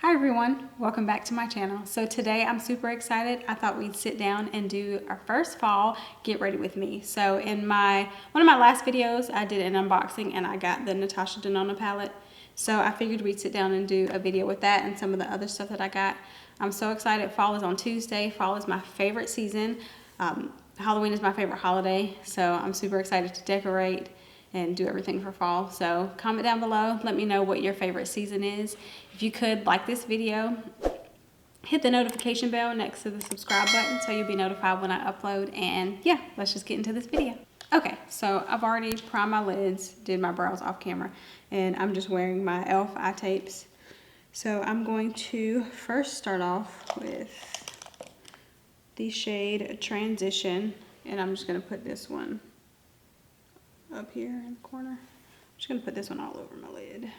Hi everyone, welcome back to my channel. So today I'm super excited. I thought we'd sit down and do our first fall get ready with me. So in one of my last videos, I did an unboxing and I got the Natasha Denona palette. So I figured we'd sit down and do a video with that and some of the other stuff that I got. I'm so excited. Fall is on Tuesday. Fall is my favorite season. Halloween is my favorite holiday. So I'm super excited to decorate and do everything for fall. So comment down below, let me know what your favorite season is. If you could like this video, hit the notification bell next to the subscribe button so you'll be notified when I upload. And yeah, let's just get into this video. Okay, so I've already primed my lids, did my brows off camera, and I'm just wearing my e.l.f. eye tapes. So I'm going to first start off with the shade Transition, and I'm just gonna put this one up here in the corner. I'm just gonna put this one all over my lid.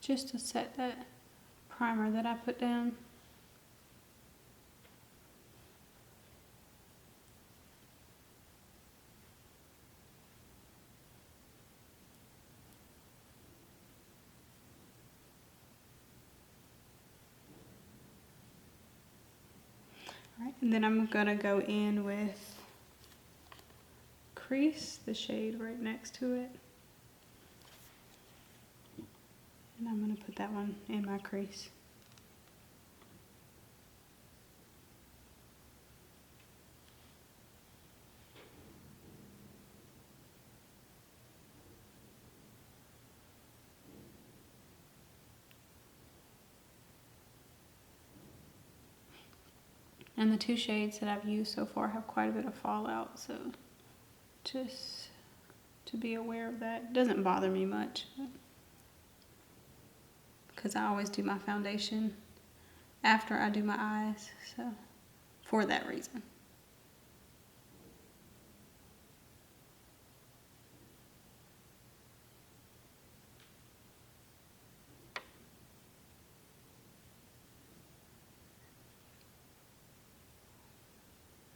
Just to set that primer that I put down. Alright, and then I'm gonna go in with Crease, the shade right next to it. And I'm gonna put that one in my crease. And the two shades that I've used so far have quite a bit of fallout, so just to be aware of that. It doesn't bother me much, because I always do my foundation after I do my eyes, so for that reason.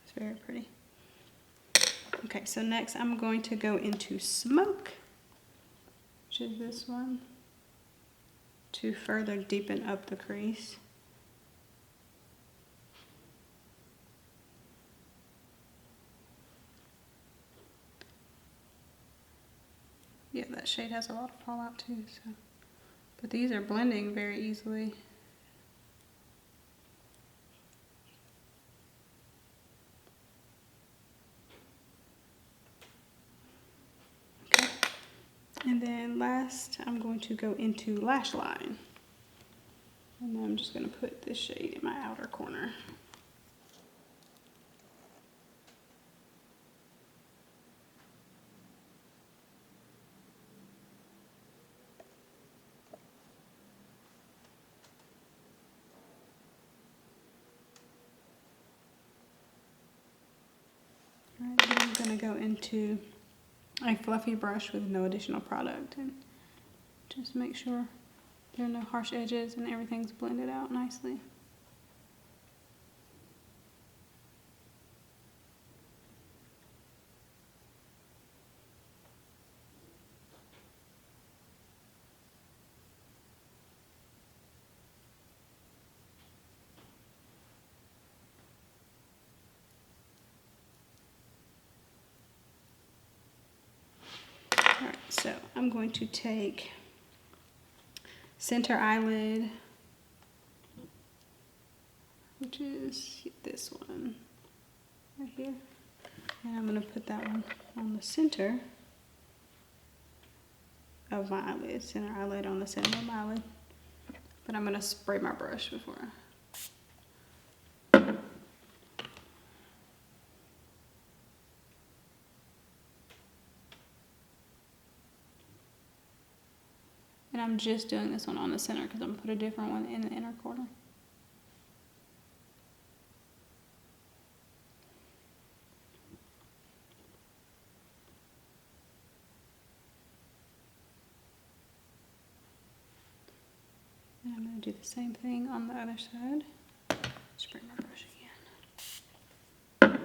It's very pretty. Okay, so next I'm going to go into Smoke, which is this one, to further deepen up the crease. Yeah, that shade has a lot of fallout too, so. But these are blending very easily. Okay. And then last, I'm going to go into Lash Line. And then I'm just going to put this shade in my outer corner. Alright, then I'm going to go into a fluffy brush with no additional product and just make sure there are no harsh edges and everything's blended out nicely. Alright, so I'm going to take Center Eyelid, which is this one right here, and I'm going to put that one on the center of my eyelid, center eyelid on the center of my eyelid, but I'm going to spray my brush before and I'm just doing this one on the center because I'm going to put a different one in the inner corner. And I'm going to do the same thing on the other side. Just bring my brush again.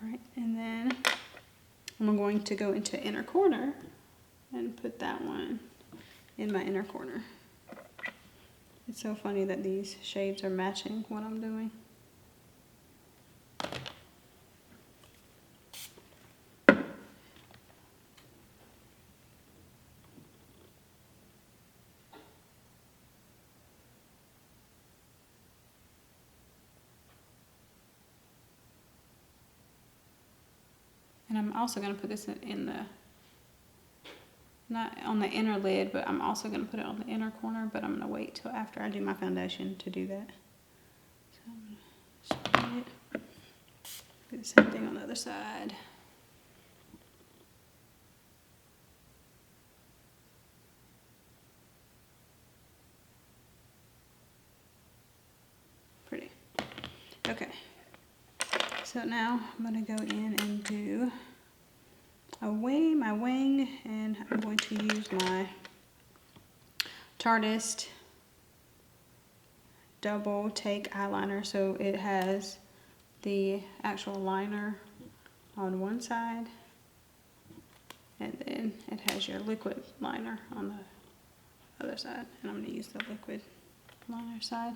Alright, and then I'm going to go into inner corner and put that one in my inner corner. It's so funny that these shades are matching what I'm doing. And I'm also going to put this in the, not on the inner lid, but I'm also going to put it on the inner corner, but I'm going to wait till after I do my foundation to do that. So I'm going to spray it. Do the same thing on the other side. Pretty. Okay. So now I'm going to go in and do my wing, and I'm going to use my Tartist double take eyeliner, so it has the actual liner on one side, and then it has your liquid liner on the other side, and I'm going to use the liquid liner side.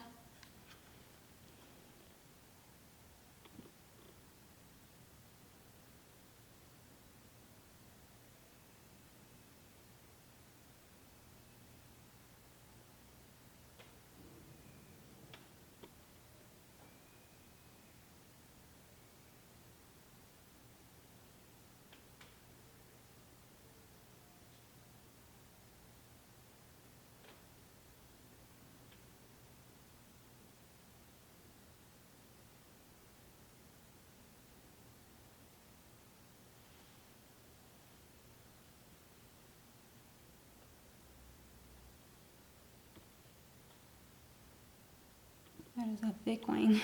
That is a thick wing.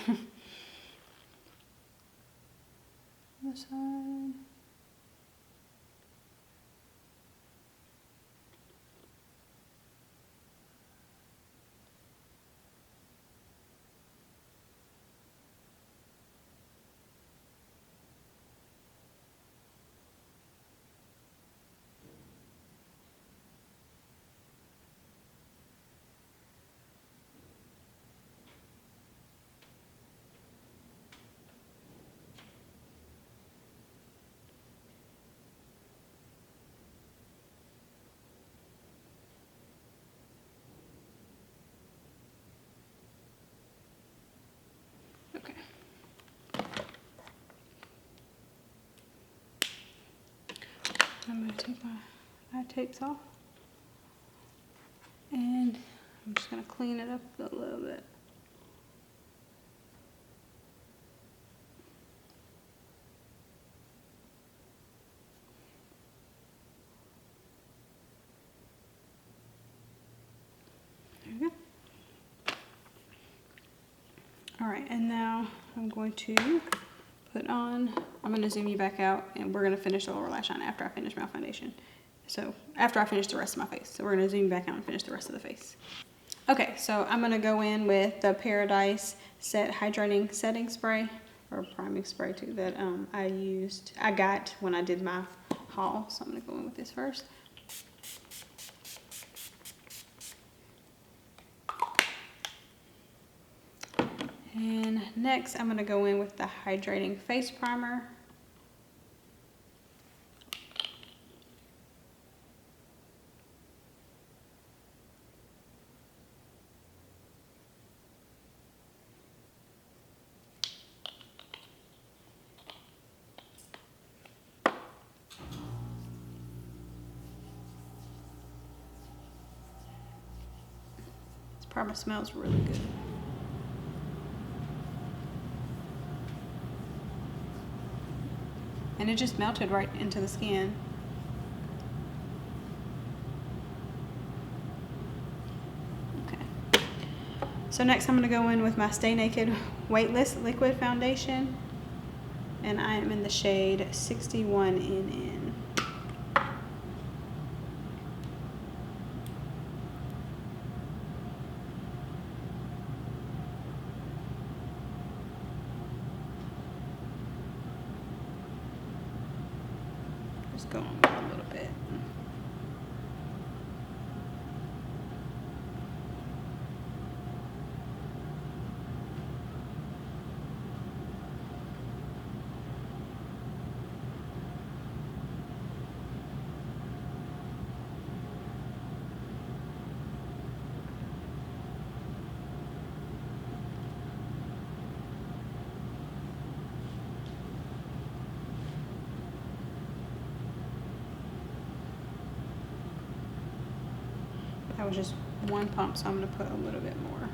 This side. Okay. I'm going to take my eye tapes off, and I'm just going to clean it up a little bit. There we go. Alright, and now I'm going to put on, I'm going to zoom you back out, and we're going to finish the lower lash line after I finish my foundation. So after I finish the rest of my face. So we're going to zoom back out and finish the rest of the face. Okay, so I'm going to go in with the Paradise Set Hydrating Setting Spray, or priming spray too, that I got when I did my haul. So I'm going to go in with this first. And next I'm going to go in with the Hydrating Face Primer. This primer smells really good. And it just melted right into the skin. Okay. So next I'm going to go in with my Stay Naked Weightless Liquid Foundation. And I am in the shade 61NN. Just going with a little bit. That was just one pump, so I'm going to put a little bit more.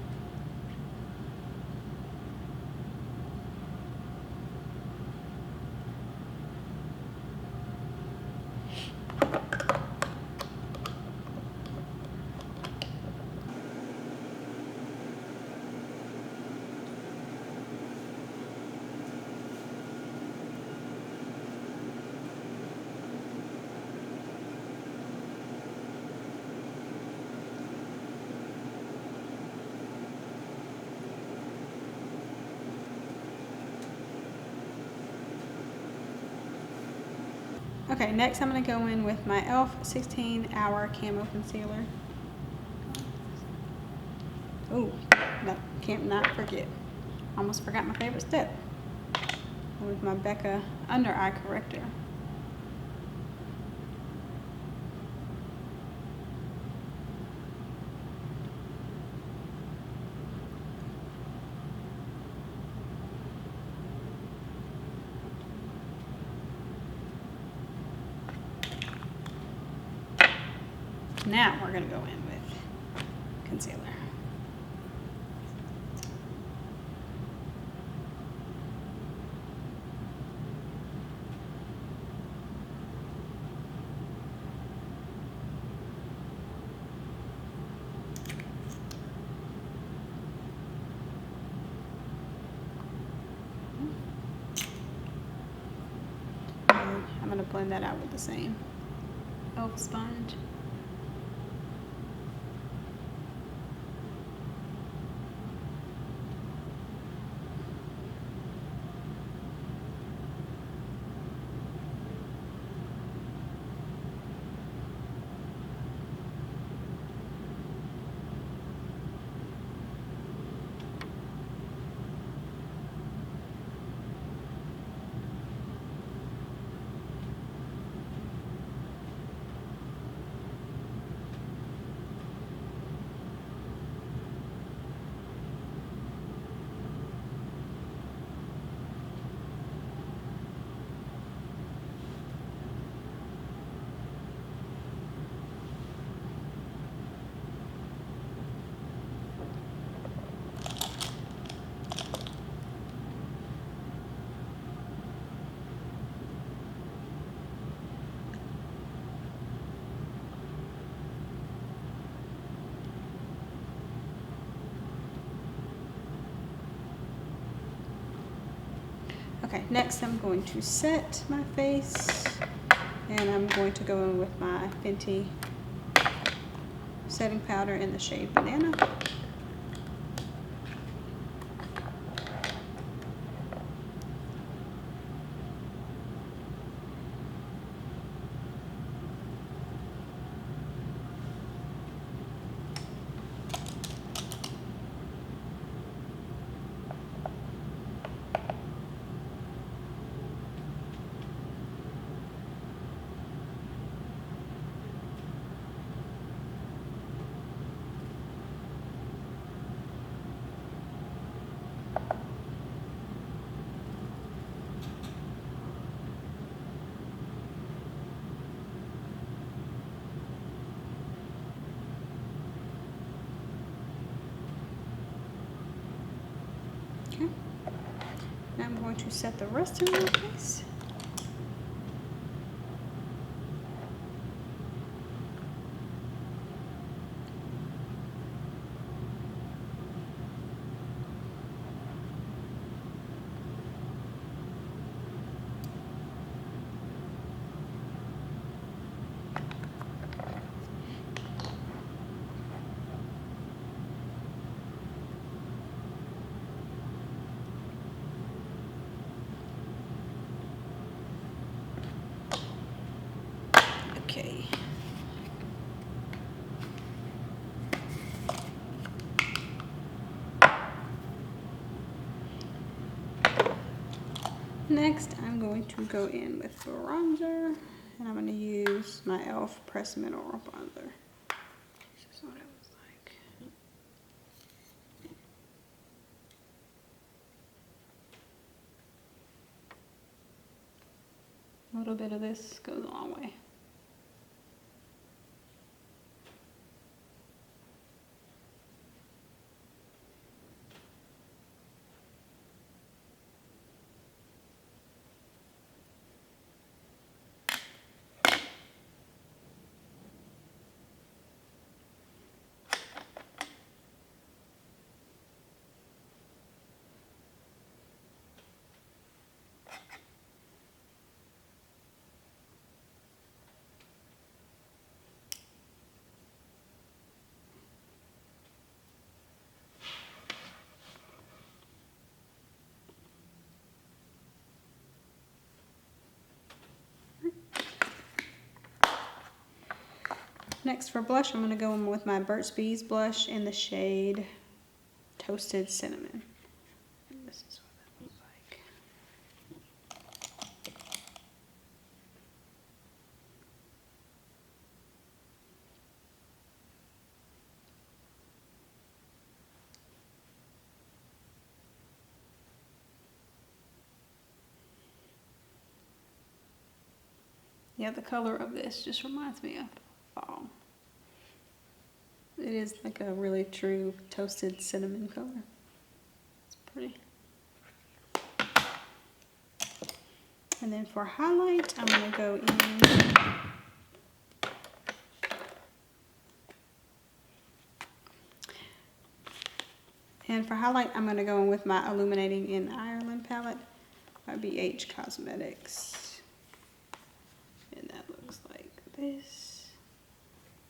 Okay, next I'm going to go in with my e.l.f. 16-Hour Camo Concealer. Oh, no, can't not forget. Almost forgot my favorite step. With my Becca Under Eye Corrector. Now we're going to go in with concealer. And I'm going to blend that out with the same e.l.f. sponge. Okay, next I'm going to set my face, and I'm going to go in with my Fenty setting powder in the shade Banana. Okay. Now I'm going to set the rest of my face. Okay. Next, I'm going to go in with bronzer, and I'm going to use my e.l.f. Pressed Mineral Bronzer. This is what it was like. A little bit of this goes a long way. Next for blush, I'm going to go in with my Burt's Bees blush in the shade Toasted Cinnamon. And this is what that looks like. Yeah, the color of this just reminds me of fall. It is like a really true toasted cinnamon color. It's pretty. And then for highlight, I'm going to go in I'm going to go in with my Illuminating in Ireland palette by BH Cosmetics. And that looks like this.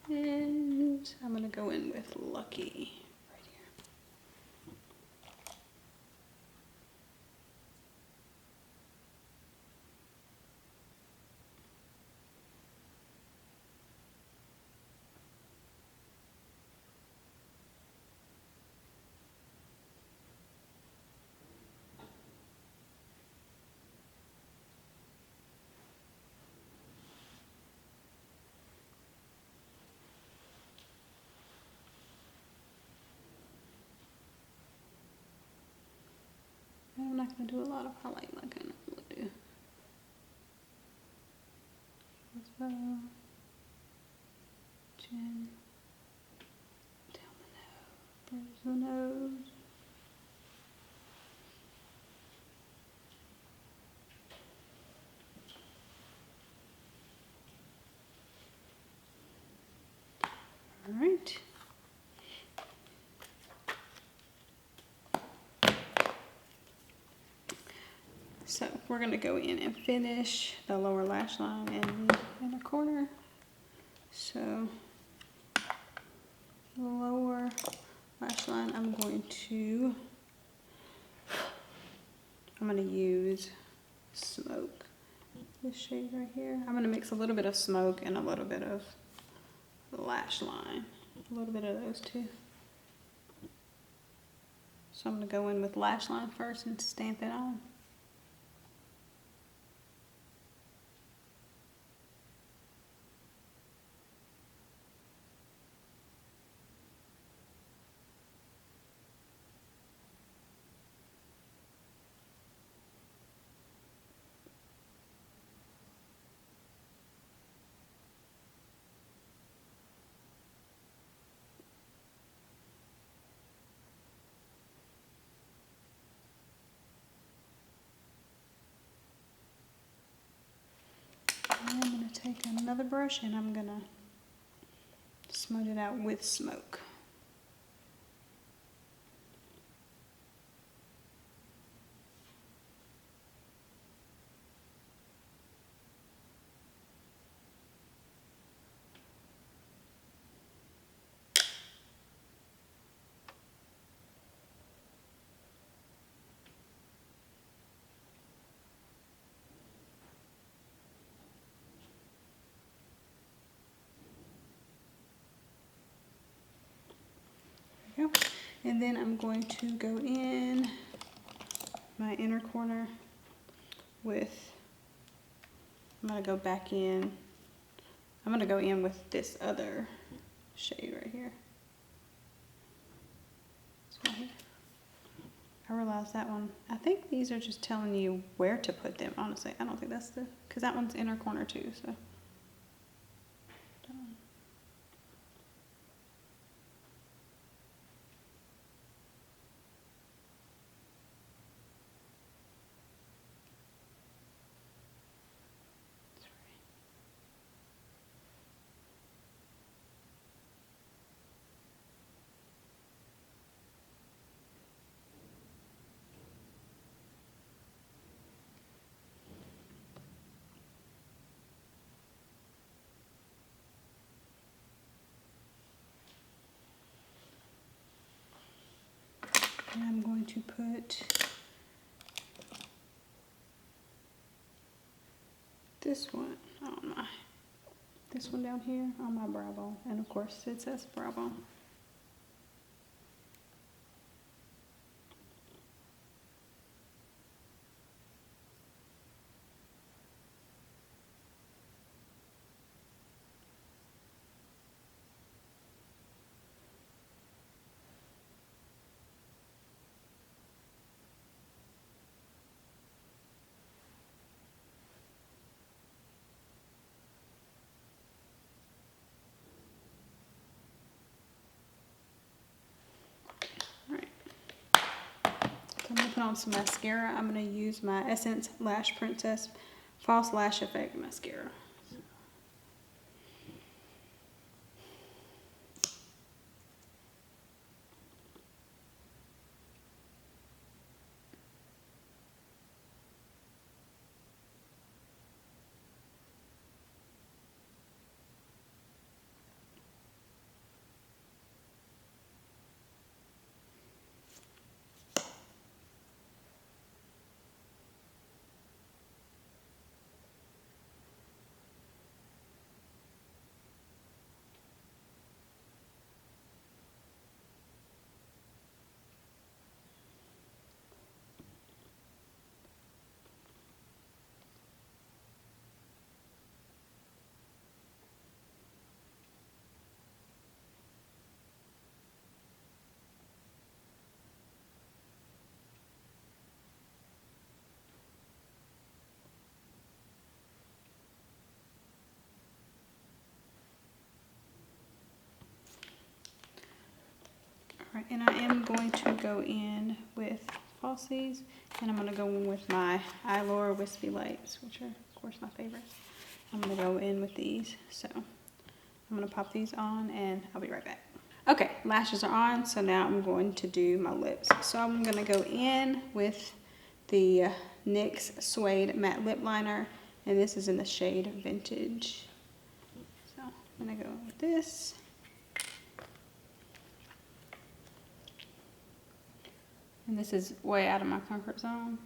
And I'm going to go in with Lucky right here. I'm not going to do a lot of highlight like I normally do. Chin, down the nose, there's the nose. All right. So we're going to go in and finish the lower lash line and the inner corner. So the lower lash line, I'm going to use Smoke. This shade right here. I'm going to mix a little bit of Smoke and a little bit of the lash line. A little bit of those two. So I'm going to go in with lash line first and stamp it on. And I'm going to take another brush and I'm going to smudge it out with Smoke. And then I'm going to go in my inner corner with, I'm going to go back in. I'm going to go in with this other shade right here. This one here. I realized that one, I think these are just telling you where to put them, honestly. I don't think that's the, because that one's inner corner too, so. And I'm going to put this one on my, this one down here on my brow bone. And of course it says brow bone. I'm going to put on some mascara. I'm going to use my Essence Lash Princess False Lash Effect Mascara. Alright, and I am going to go in with falsies, and I'm going to go in with my Eyelure Wispy Lights, which are, of course, my favorite. I'm going to go in with these, so I'm going to pop these on, and I'll be right back. Okay, lashes are on, so now I'm going to do my lips. So I'm going to go in with the NYX Suede Matte Lip Liner, and this is in the shade Vintage. So I'm going to go with this. And this is way out of my comfort zone.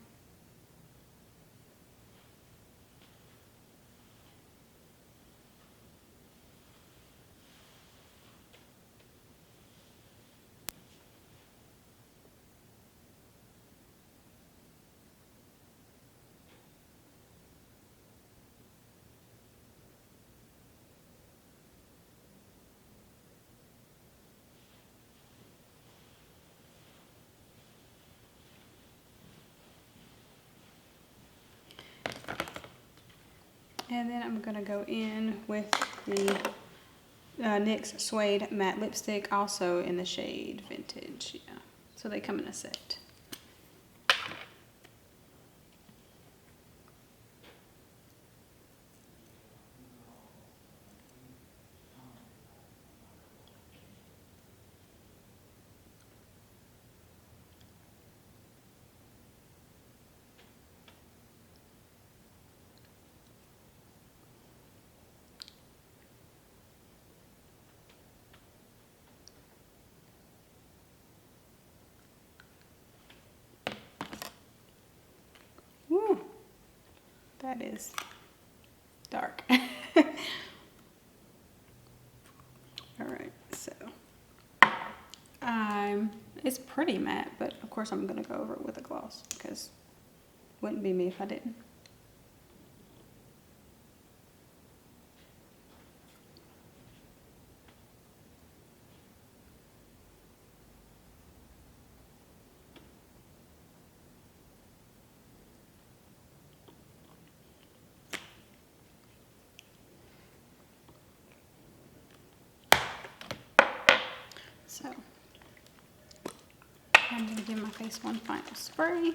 And then I'm going to go in with the NYX Suede Matte Lipstick, also in the shade Vintage. Yeah. So they come in a set. Woo, that is dark. All right, so I'm It's pretty matte, but of course I'm gonna go over it with a gloss because it wouldn't be me if I didn't. So I'm going to give my face one final spray.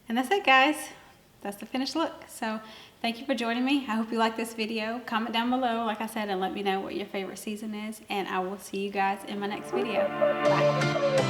And that's it, guys. That's the finished look. So thank you for joining me. I hope you like this video. Comment down below, like I said, and let me know what your favorite season is. And I will see you guys in my next video. Bye.